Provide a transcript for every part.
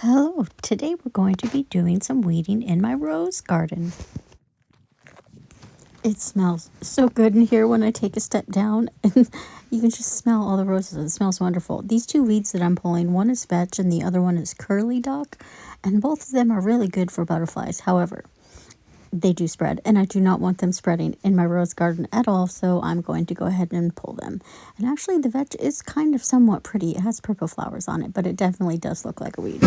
Hello, today we're going to be doing some weeding in my rose garden. It smells so good in here when I take a step down and you can just smell all the roses. It smells wonderful. These two weeds that I'm pulling, one is vetch and the other one is curly dock, and both of them are really good for butterflies. However, they do spread and I do not want them spreading in my rose garden at all, so I'm going to go ahead and pull them. And actually the vetch is kind of somewhat pretty. It has purple flowers on it, but it definitely does look like a weed.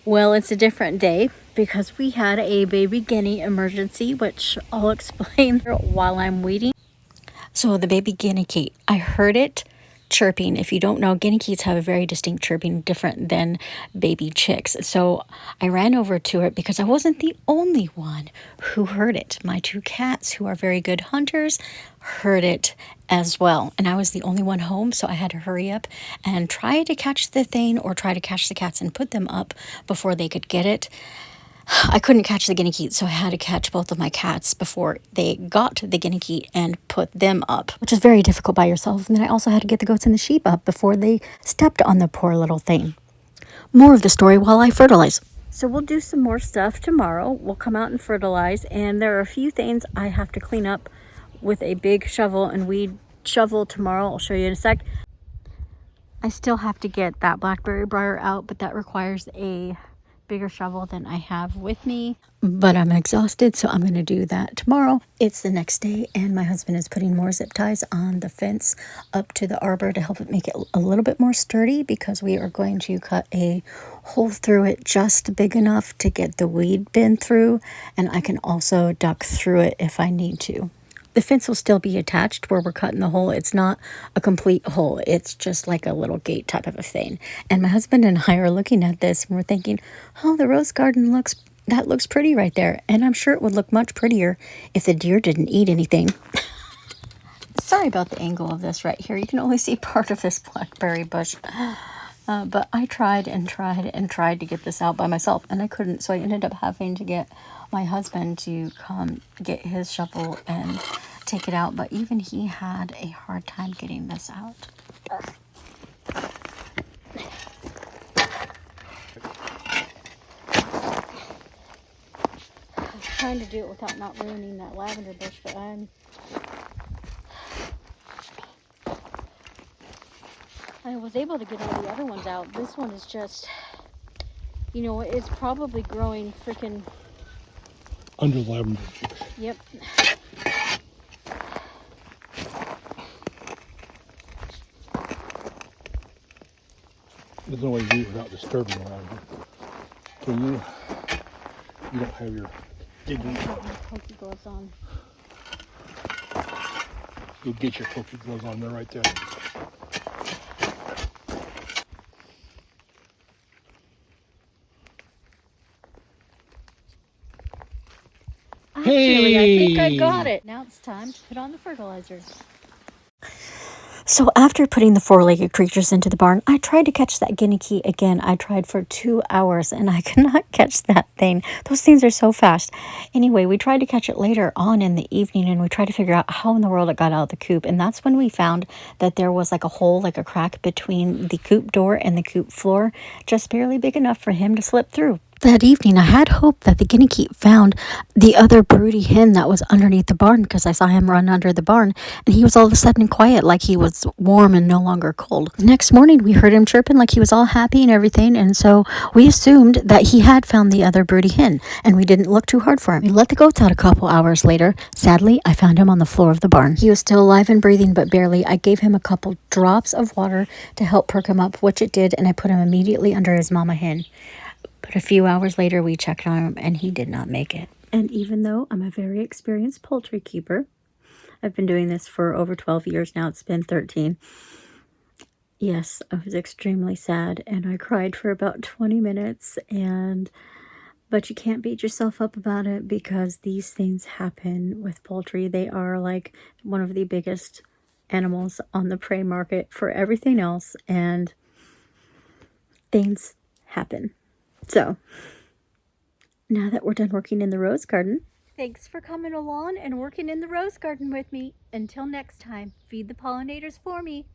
Well, it's a different day because we had a baby guinea emergency, which I'll explain while I'm weeding. So the baby guinea keet, I heard it chirping. If you don't know, guinea keets have a very distinct chirping, different than baby chicks. So I ran over to it because I wasn't the only one who heard it. My two cats, who are very good hunters, heard it as well. And I was the only one home, so I had to hurry up and try to catch the thing or try to catch the cats and put them up before they could get it. I couldn't catch the guinea keet, so I had to catch both of my cats before they got the guinea keet and put them up, which is very difficult by yourself. And then I also had to get the goats and the sheep up before they stepped on the poor little thing. More of the story while I fertilize. So we'll do some more stuff tomorrow. We'll come out and fertilize, and there are a few things I have to clean up with a big shovel and weed shovel tomorrow. I'll show you in a sec. I still have to get that blackberry briar out, but that requires a bigger shovel than I have with me, but I'm exhausted, so I'm going to do that tomorrow. It's the next day and my husband is putting more zip ties on the fence up to the arbor to help it make it a little bit more sturdy, because we are going to cut a hole through it just big enough to get the weed bin through, and I can also duck through it if I need to. The fence will still be attached where we're cutting the hole. It's not a complete hole. It's just like a little gate type of a thing. And my husband and I are looking at this and we're thinking, oh, the rose garden looks pretty right there. And I'm sure it would look much prettier if the deer didn't eat anything. Sorry about the angle of this right here. You can only see part of this blackberry bush. But I tried and tried and tried to get this out by myself, and I couldn't. So I ended up having to get my husband to come get his shovel and take it out. But even he had a hard time getting this out. I was trying to do it without not ruining that lavender bush, but I was able to get all the other ones out. This one is just, you know, it's probably growing freaking under lavender. Yep. There's no way to do it without disturbing around here. So you don't have your digging. Pokey gloves on. You'll get your pokey gloves on there right there. Actually, I think I got it. Now it's time to put on the fertilizer. So after putting the four-legged creatures into the barn, I tried to catch that guinea keet again. I tried for 2 hours and I could not catch that thing. Those things are so fast. Anyway, we tried to catch it later on in the evening and we tried to figure out how in the world it got out of the coop. And that's when we found that there was like a hole, like a crack between the coop door and the coop floor, just barely big enough for him to slip through. That evening, I had hope that the guinea keet found the other broody hen that was underneath the barn, because I saw him run under the barn and he was all of a sudden quiet, like he was warm and no longer cold. The next morning, we heard him chirping like he was all happy and everything, and so we assumed that he had found the other broody hen, and we didn't look too hard for him. We let the goats out a couple hours later. Sadly, I found him on the floor of the barn. He was still alive and breathing, but barely. I gave him a couple drops of water to help perk him up, which it did, and I put him immediately under his mama hen. But A few hours later, we checked on him and he did not make it. And even though I'm a very experienced poultry keeper, I've been doing this for over 12 years now. It's been 13. Yes, I was extremely sad and I cried for about 20 minutes. But you can't beat yourself up about it because these things happen with poultry. They are like one of the biggest animals on the prey market for everything else, and things happen. So now that we're done working in the rose garden, thanks for coming along and working in the rose garden with me. Until next time, feed the pollinators for me.